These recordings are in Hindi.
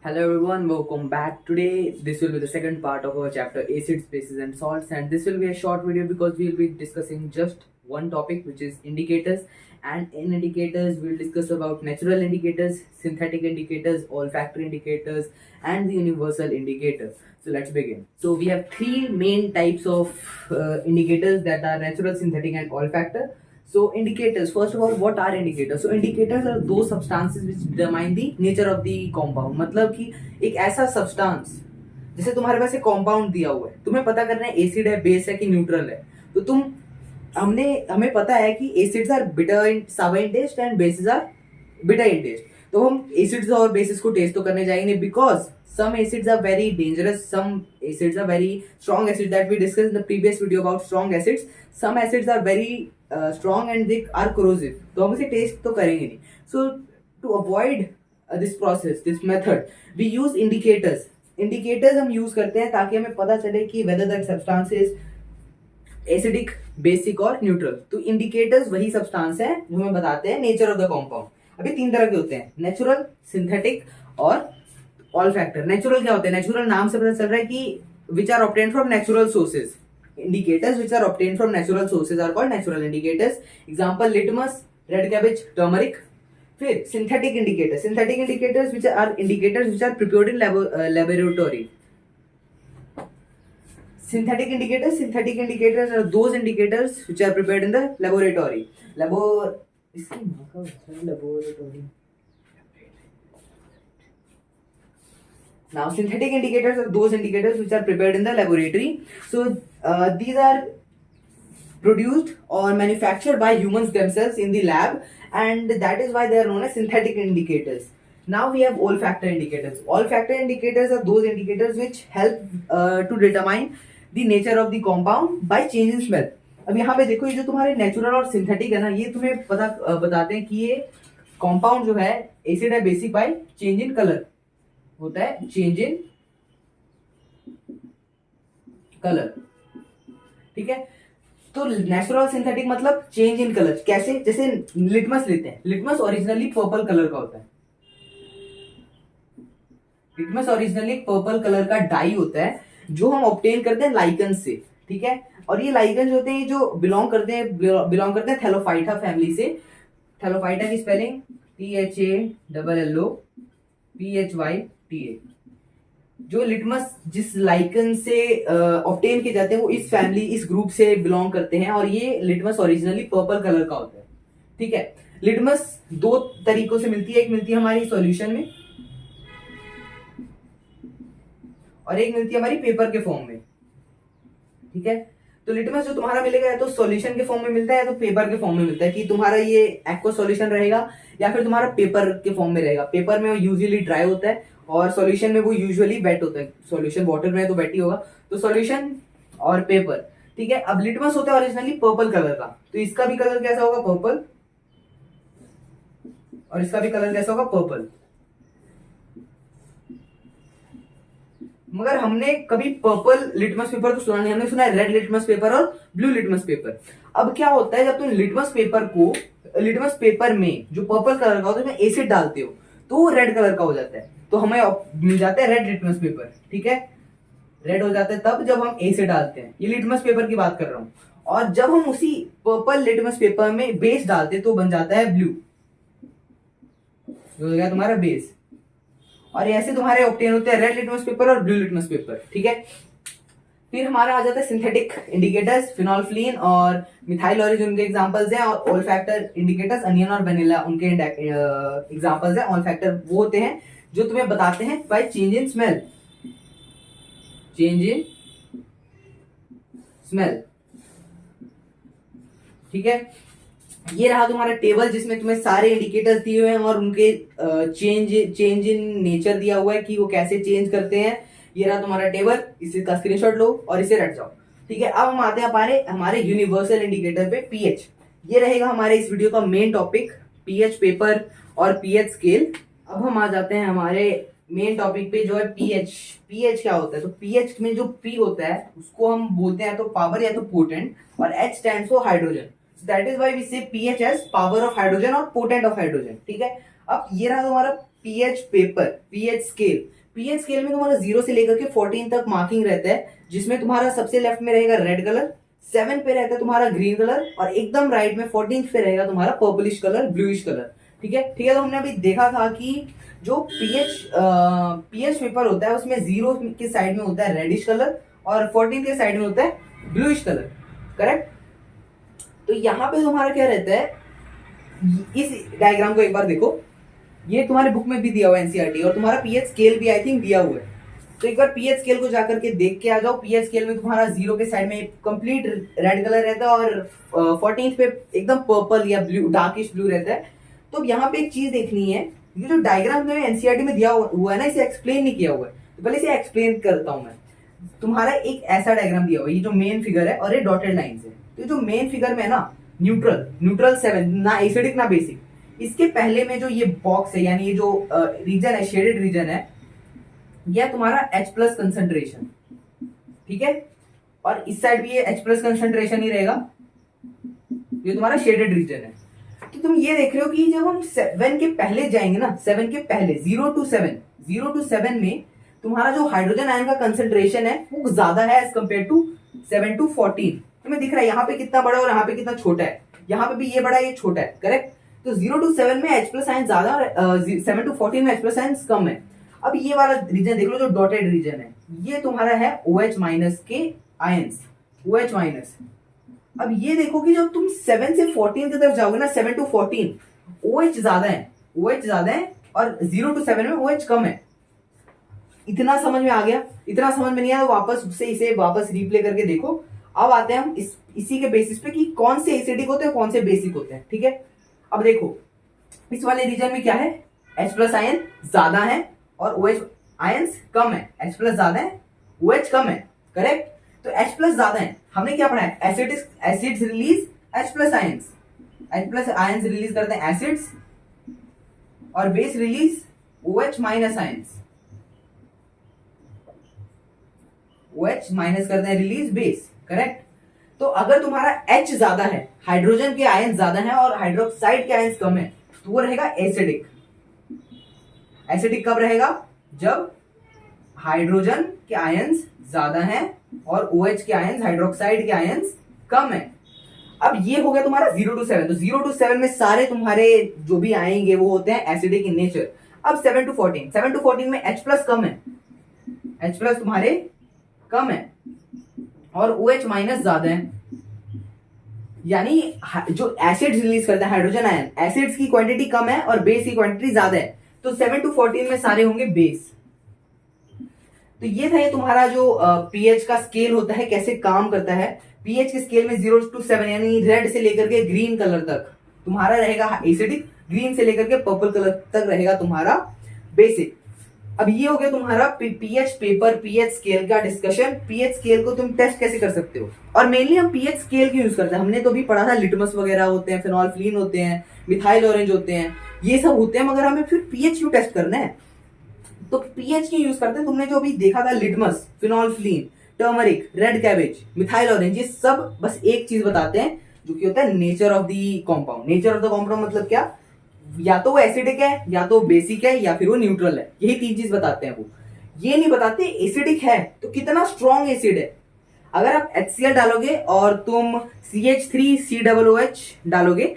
Hello everyone, welcome back. Today this will be the second part of our chapter acids, bases and salts, and this will be a short video because we will be discussing just one topic, which is indicators. And in indicators we'll discuss about natural indicators, synthetic indicators, olfactory indicators and the universal indicator. So let's begin. So we have three main types of indicators, that are natural, synthetic and olfactory. So indicators, first of all, what are indicators? So indicators are those substances which determine the nature of the compound. मतलब कि एक ऐसा सब्सटेंस, जैसे तुम्हारे पास एक कॉम्पाउंड दिया हुआ है, तुम्हें पता करना है एसिड है, बेस है कि न्यूट्रल है। तो हमें पता है कि acids are bitter in sour in taste and bases are bitter in taste. तो हम एसिड्स और बेसिस को टेस्ट तो करने जाएंगे, because some acids are very dangerous, some acids are very strong acids that we discussed in the previous video about strong acids. Some acids are very strong and they are corrosive, तो हम इसे टेस्ट तो करेंगे नहीं। So to avoid this process, this method, we use indicators. Indicators हम यूज करते हैं ताकि हमें पता चले कि whether that substance is acidic, basic और neutral। तो indicators वही substance है जो हमें बताते हैं nature of the compound। अभी तीन तरह के होते हैं, नेचुरल, सिंथेटिक और ऑल फैक्टर। नेचुरल क्या होते हैं? नेचुरल नाम से पता चल रहा है कि which are obtained from natural sources. Indicators which are obtained from natural sources are called natural indicators. Example litmus, red cabbage, turmeric. फिर synthetic indicators, synthetic indicators which are prepared in laboratory. synthetic indicators are those indicators which are prepared in the laboratory. Laboratory. Now, synthetic indicators are those indicators which are prepared in the laboratory. So, these are produced or manufactured by humans themselves in the lab, and that is why they are known as synthetic indicators. Now, we have olfactory indicators. Olfactory indicators are those indicators which help to determine the nature of the compound by change in smell. अब यहाँ पे देखो, ये जो तुम्हारे नेचुरल और सिंथेटिक है ना, ये तुम्हें बताते हैं कि ये कॉम्पाउंड जो है एसिड है, basic by change in colour होता है, चेंज इन कलर। ठीक है, तो नेचुरल सिंथेटिक मतलब चेंज इन कलर। कैसे? जैसे लिटमस लेते हैं, लिटमस ओरिजिनली पर्पल कलर का होता है। लिटमस ओरिजिनली पर्पल कलर का डाई होता है जो हम ऑब्टेन करते हैं लाइकन से। ठीक है, और ये लाइकन जो होते हैं जो बिलोंग करते हैं थैलोफाइटा फैमिली से। थैलोफाइटा की स्पेलिंग THALLOPHYTA। जो लिटमस जिस लाइकन से ऑब्टेन किए जाते हैं वो इस फैमिली, इस ग्रुप से बिलोंग करते हैं, और ये लिटमस ओरिजिनली पर्पल कलर का होता है। ठीक है, लिटमस दो तरीकों से मिलती है, एक मिलती है हमारी सॉल्यूशन में और एक मिलती है हमारी पेपर के फॉर्म में। ठीक है, तो लिटमस जो तुम्हारा मिलेगा या तो सॉल्यूशन के फॉर्म में मिलता है या तो पेपर के फॉर्म में मिलता है, कि तुम्हारा ये एक्वा सॉल्यूशन रहेगा या फिर तुम्हारा पेपर के फॉर्म में रहेगा। पेपर में वो यूजुअली ड्राई होता है और सॉल्यूशन में वो यूजुअली वेट होता है। सॉल्यूशन वाटर में है तो वेट ही होगा, तो सॉल्यूशन और पेपर। ठीक है, अब लिटमस होता है ओरिजिनली पर्पल कलर का, तो इसका भी कलर कैसा होगा? पर्पल, और इसका भी कलर कैसा होगा? पर्पल। मगर हमने कभी पर्पल लिटमस पेपर तो सुना नहीं, हमने सुना है रेड लिटमस पेपर और ब्लू लिटमस पेपर। अब क्या होता है, जब तुम लिटमस पेपर में जो पर्पल कलर का होता है उसमें एसिड डालते हो तो वो रेड कलर का हो जाता है, तो हमें मिल जाता है रेड लिटमस पेपर। ठीक है, रेड हो जाता है तब जब हम एसिड डालते हैं। ये लिटमस पेपर की बात कर रहा हूं। और जब हम उसी पर्पल लिटमस पेपर में बेस डालते हैं तो बन जाता है ब्लू, जो हो गया तुम्हारा बेस। और ऐसे तुम्हारे ऑब्टेन होते हैं रेड लिटमस पेपर और ब्लू लिटमस पेपर। ठीक है, फिर हमारा आ जाता है सिंथेटिक इंडिकेटर्स। फिनोल्फिलीन और मिथाइल ऑरेंज उनके एग्जांपल्स हैं, और ओल्फैक्टर इंडिकेटर्स अनियन और वेनिला उनके एग्जांपल्स हैं। ओल्फैक्टर वो होते हैं जो तुम्हें बताते हैं by change in smell, change in smell. ठीक है, ये रहा तुम्हारा टेबल जिसमें तुम्हें सारे इंडिकेटर्स दिए हुए हैं और उनके चेंज इन नेचर दिया हुआ है कि वो कैसे चेंज करते हैं। ये रहा तुम्हारा टेबल, इसका स्क्रीनशॉट लो और इसे रट जाओ। ठीक है, अब हम आते हैं हमारे यूनिवर्सल इंडिकेटर पे, पीएच। ये रहेगा हमारे इस वीडियो का मेन टॉपिक, पीएच पेपर और पीएच स्केल। अब हम आ जाते हैं हमारे मेन टॉपिक पे जो है पीएच। पीएच क्या होता है? तो पीएच में जो पी होता है उसको हम बोलते हैं तो पावर या तो पोटेंट, और H stands for hydrogen. That is why we say pH as power of hydrogen और पोटेंट ऑफ हाइड्रोजन, ठीक है। अब ये रहा तुम्हारा pH paper, pH scale. PH scale में तुम्हारा 0 से लेकर के 14 तक मार्किंग रहता है, जिसमें तुम्हारा सबसे लेफ्ट में रहेगा रेड कलर, 7 पे रहता है तुम्हारा ग्रीन कलर, और एकदम राइट में 14 पे रहेगा तुम्हारा पर्पलिश कलर, ब्लूइश कलर, ठीक है। ठीक है, तो हमने अभी देखा था कि जो पीएच पेपर होता है उसमें 0 के साइड में होता है रेडिश कलर और 14 के साइड में होता है ब्लूइश कलर, करेक्ट। तो यहाँ पे तुम्हारा क्या रहता है, इस डायग्राम को एक बार देखो, ये तुम्हारे बुक में भी दिया हुआ है एनसीईआरटी, और तुम्हारा पीएच स्केल भी आई थिंक दिया हुआ है। तो एक बार पीएच स्केल को जाकर के देख के आ जाओ। पीएच स्केल में तुम्हारा 0 के साइड में कंप्लीट रेड कलर रहता है और 14 पे एकदम पर्पल या ब्लू, डार्किश ब्लू रहता है। तो यहाँ पे एक चीज देखनी है, ये जो डायग्राम में एनसीईआरटी में दिया हुआ है ना, इसे एक्सप्लेन नहीं किया हुआ है, तो पहले इसे एक्सप्लेन करता हूं मैं। तुम्हारा एक ऐसा डायग्राम दिया हुआ है, ये जो मेन फिगर है और ये डॉटेड लाइंस है। तो जो मेन फिगर में है ना, न्यूट्रल 7, ना एसिडिक ना बेसिक, इसके पहले में जो ये बॉक्स है, यानी ये जो रीजन है, शेडेड रीजन है, यह तुम्हारा H+ कंसंट्रेशन, ठीक है। और इस साइड भी ये H+ कंसंट्रेशन ही रहेगा, ये तुम्हारा शेडेड रीजन है। तो तुम ये देख रहे हो कि जब हम 7 के पहले जाएंगे ना, 7 के पहले 0 to 7 में तुम्हारा जो हाइड्रोजन आयन का कंसंट्रेशन है वो ज्यादा है एज कंपेयर टू 7 to 14। तुम्हें दिख रहा है यहाँ पे कितना बड़ा और यहाँ पे कितना छोटा है, यहाँ पे भी ये बड़ा ये छोटा है, करेक्ट। तो 0 to 7 में H+ आयन ज्यादा और 7 to 14 में H+ आयन कम है। अब ये वाला रीजन देख लो जो डॉटेड रीजन है, ये तुम्हारा है OH- के आयंस, OH-। अब ये देखो कि जब तुम 7 से 14 की तरफ जाओगे ना, 7 to 14 OH ज्यादा है और 0 to 7 में OH कम है। इतना समझ में आ गया? इतना समझ में नहीं आया तो वापस से इसे वापस रिप्ले करके देखो। अब आते हैं हम इसी के बेसिस पे कि कौन से एसिडिक होते हैं कौन से बेसिक होते हैं, ठीक है। अब देखो इस वाले रीजन में क्या है, H+ आयन ज्यादा है और OH आयंस कम है। H+ ज्यादा है, OH कम है, करेक्ट। तो H+ ज्यादा है, हमने क्या पढ़ा है, acids release H+ ions, H+ ions release करते हैं एसिड्स, और base release OH- ions, OH- करते हैं रिलीज बेस, करेक्ट। तो अगर तुम्हारा H ज्यादा है, हाइड्रोजन के आयन ज्यादा है और हाइड्रोक्साइड के आयन कम है, तो वो रहेगा एसिडिक। एसिडिक कब रहेगा, जब हाइड्रोजन के आयंस ज्यादा हैं और OH के आयंस, हाइड्रोक्साइड के आयंस कम है। अब ये हो गया तुम्हारा 0 to 7। तो 0 to 7 में सारे तुम्हारे जो भी आएंगे वो होते हैं एसिडिक इन नेचर। अब 7 to 14 में H+ कम है, H+ तुम्हारे कम है और OH- ज्यादा है, यानी जो एसिड रिलीज करता है हाइड्रोजन आयन, एसिड्स की क्वांटिटी कम है और बेस की क्वांटिटी ज्यादा है। तो 7 to 14 में सारे होंगे बेस। तो ये था ये तुम्हारा जो पीएच का स्केल होता है, कैसे काम करता है। पीएच के स्केल में 0 to 7 यानी रेड से लेकर के ग्रीन कलर तक तुम्हारा रहेगा एसिडिक, ग्रीन से लेकर के पर्पल कलर तक रहेगा तुम्हारा बेसिक। अब ये हो गया तुम्हारा पीएच पेपर, पीएच स्केल का डिस्कशन। पीएच स्केल को तुम टेस्ट कैसे कर सकते हो, और मेनली हम पीएच स्केल क्यों यूज करते हैं, हमने तो भी पढ़ा था लिटमस वगैरह होते हैं, फेनोल्फिन होते हैं, मिथाइल ऑरेंज होते हैं, ये सब होते हैं, मगर हमें फिर पीएच क्यों टेस्ट करना है, तो पीएच क्यों यूज करते हैं। तुमने जो अभी देखा था litmus, phenolphthalein, turmeric, red cabbage, methyl orange, ये सब बस एक चीज बताते हैं जो कि होता है nature of the compound. Nature of the compound मतलब क्या, या तो वो एसिडिक है, या तो बेसिक है, या फिर वो न्यूट्रल है। यही 3 चीज बताते हैं वो। ये नहीं बताते एसिडिक है तो कितना स्ट्रॉन्ग एसिड है। अगर आप HCl डालोगे और तुम CH3COOH डालोगे,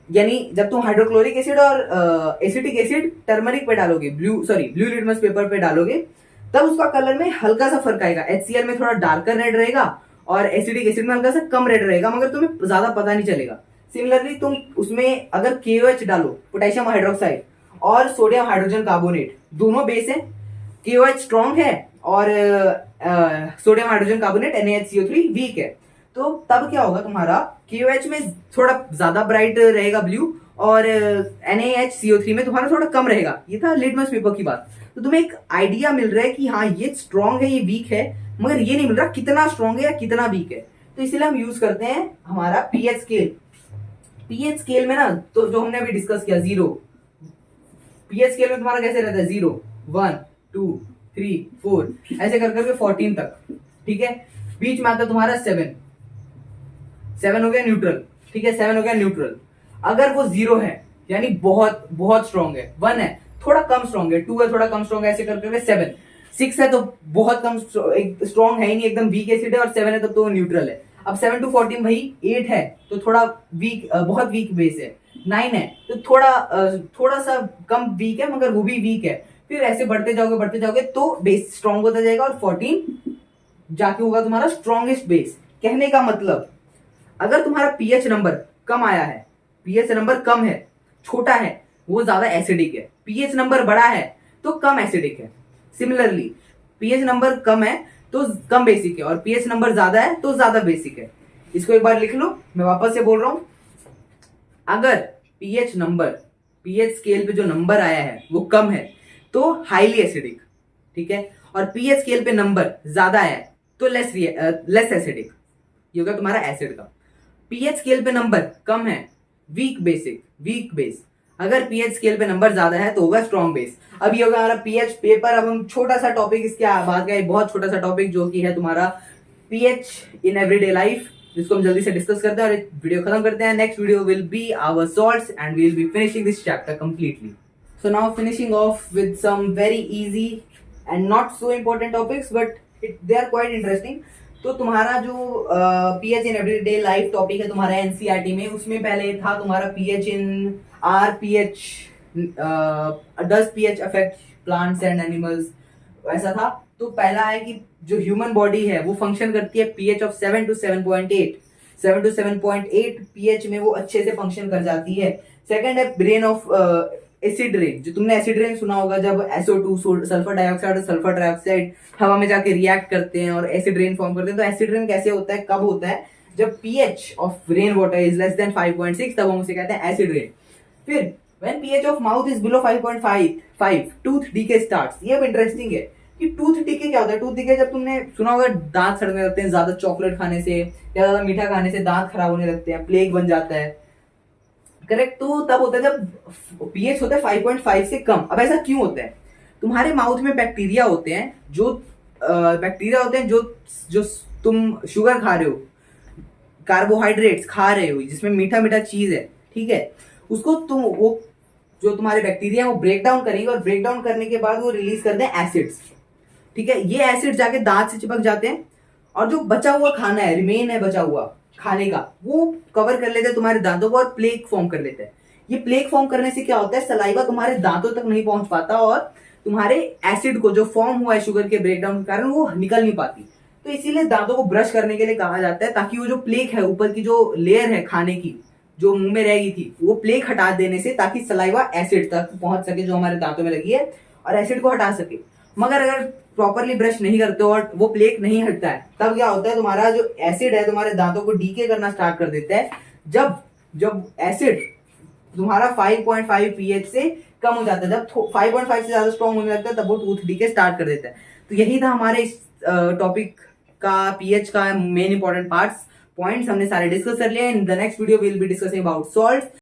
यानी जब तुम हाइड्रोक्लोरिक एसिड और एसिटिक एसिड टर्मरिक पे डालोगे, ब्लू लिटमस पेपर पे डालोगे, तब उसका कलर में हल्का सा फर्क आएगा। HCl में थोड़ा डार्कर रेड रहेगा और एसिटिक एसिड में हल्का सा कम रेड रहेगा, मगर तुम्हें ज्यादा पता नहीं चलेगा। सिमिलरली तुम उसमें अगर KOH डालो, पोटेशियम हाइड्रोक्साइड, और सोडियम हाइड्रोजन कार्बोनेट, दोनों बेस है, KOH स्ट्रॉन्ग है और sodium hydrogen carbonate NaHCO3 week है, तो तब क्या होगा, तुम्हारा KOH में थोड़ा ज्यादा ब्राइट रहेगा ब्लू और NaHCO3 में तुम्हारा थोड़ा कम रहेगा। ये था लिटमस पेपर की बात। तो तुम्हें एक आइडिया मिल रहा है कि हाँ ये स्ट्रॉन्ग है, ये वीक है, मगर ये नहीं मिल रहा कितना स्ट्रॉन्ग है या कितना वीक है। तो इसलिए हम यूज करते हैं हमारा पीएच स्केल। पीएच स्केल में ना, तो जो हमने अभी डिस्कस किया 0, पीएच स्केल में तुम्हारा कैसे रहता है 0, 1, 2, 3, 4 ऐसे कर करके 14 तक, ठीक है। बीच में आता तुम्हारा 7 हो गया न्यूट्रल, ठीक है, 7 हो गया न्यूट्रल। अगर वो 0 है यानी बहुत बहुत स्ट्रॉन्ग है, 1 है थोड़ा कम स्ट्रॉन्ग है, 2 है थोड़ा कम स्ट्रॉन्ग है, ऐसे कर करके 7, 6 है तो बहुत कम स्ट्रॉन्ग है ही नहीं, एकदम वीक एसिड है, और 7 है तब तो न्यूट्रल है। अब 7 to 14 भाई 8 है तो थोड़ा वीक, बहुत वीक बेस है। 9 है तो थोड़ा सा कम वीक है मगर वो भी वीक है। फिर ऐसे बढ़ते जाओगे तो बेस स्ट्रॉन्ग होता जाएगा, और 14 जाके होगा तुम्हारा स्ट्रॉन्गेस्ट बेस। कहने का मतलब अगर तुम्हारा पीएच नंबर कम आया है, पीएच नंबर कम है, छोटा है, वो ज्यादा एसिडिक है। पीएच नंबर बड़ा है तो कम एसिडिक है। सिमिलरली पीएच नंबर कम है तो कम बेसिक है, और पीएच नंबर ज्यादा है तो ज्यादा बेसिक है। इसको एक बार लिख लो, मैं वापस से बोल रहा हूं। अगर पीएच नंबर, पीएच स्केल पे जो नंबर आया है वो कम है तो हाईली एसिडिक, ठीक है, और पीएच स्केल पे नंबर ज्यादा है तो लेस एसिडिक। ये होगा तुम्हारा एसिड का। पीएच स्केल पे नंबर कम है, वीक बेस। अगर पीएच स्केल पे नंबर ज्यादा है तो होगा स्ट्रॉन्ग बेस। अब ये होगा हमारा पीएच पेपर। अब हम छोटा सा टॉपिक इसके बाद का, बहुत छोटा सा टॉपिक जो कि है तुम्हारा पीएच इन एवरीडे लाइफ, जिसको हम जल्दी से डिस्कस करते हैं और वीडियो खत्म करते हैं। Next video will be our salts and we will be finishing this chapter completely. So now finishing off with some very easy and not so important topics, but they are quite interesting. तो तुम्हारा जो pH in everyday life topic है तुम्हारा एनसीईआरटी में, उसमें पहले था तुम्हारा pH in are pH, does pH affect plants and animals, ऐसा था। तो पहला है कि जो ह्यूमन बॉडी है वो फंक्शन करती है pH of 7 to 7.8, 7 to 7.8 pH में वो अच्छे से फंक्शन कर जाती है। सेकंड है ब्रेन ऑफ एसिड रेन। जो तुमने एसिड रेन सुना होगा, जब SO2 सल्फर डाइऑक्साइड और सल्फर डाइऑक्साइड हवा में जाके रिएक्ट करते हैं और एसिड रेन फॉर्म करते हैं। तो एसिड रेन कैसे होता है, कब होता है, जब pH of rain water is less than 5.6, तब हम उसे कहते हैं एसिड रेन। फिर when pH of mouth is below 5.5 tooth decay starts. ये अब इंटरेस्टिंग है कि टूथ डीके क्या होता है। टूथ डीके जब तुमने सुना होगा दांत सड़ने लगते हैं ज्यादा चॉकलेट खाने से या ज्यादा मीठा खाने से, दांत खराब होने लगते हैं, प्लेग बन जाता है, करेक्ट। तो तब होता है जब पीएच होता है 5.5 से कम। अब ऐसा क्यों होता है, तुम्हारे माउथ में बैक्टीरिया होते हैं जो तुम शुगर खा रहे हो, कार्बोहाइड्रेट्स खा रहे हो, जिसमें मीठा मीठा चीज है, ठीक है, उसको वो जो तुम्हारे बैक्टीरिया वो ब्रेक डाउन करेंगे, और ब्रेक डाउन करने के बाद वो रिलीज करते हैं एसिड्स, ठीक है। ये एसिड जाके दांत से चिपक जाते हैं, और जो बचा हुआ खाना है, रिमेन है बचा हुआ खाने का, वो कवर कर लेते हैं तुम्हारे दांतों को और प्लेक फॉर्म कर लेते हैं। ये प्लेक फॉर्म करने से क्या होता है, सलाइवा तुम्हारे दांतों तक नहीं पहुंच पाता, और तुम्हारे एसिड को जो फॉर्म हुआ है शुगर के ब्रेकडाउन के कारण वो निकल नहीं पाती। तो इसीलिए दांतों को ब्रश करने के लिए कहा जाता है, ताकि वो जो प्लेक है, ऊपर की जो लेयर है खाने की जो मुंह में रह गई थी, वो प्लेक हटा देने से, ताकि सलाइवा एसिड तक पहुंच सके जो हमारे दांतों में लगी है, और एसिड को हटा सके। मगर अगर प्रॉपरली ब्रश नहीं करते हो और वो प्लेक नहीं हटता है, तब क्या होता है, तुम्हारा जो एसिड है तुम्हारे दांतों को डीके करना स्टार्ट कर देता है। जब एसिड तुम्हारा 5.5 पीएच से कम हो जाता है, जब 5.5 से ज्यादा स्ट्रॉन्ग होने लगता है, तब वो टूथ डीके स्टार्ट कर देता है। तो यही था हमारे इस टॉपिक का, पीएच का मेन इंपॉर्टेंट पार्ट्स, पॉइंट्स हमने सारे डिस्कस कर लिए। In the next video we will be discussing about salt.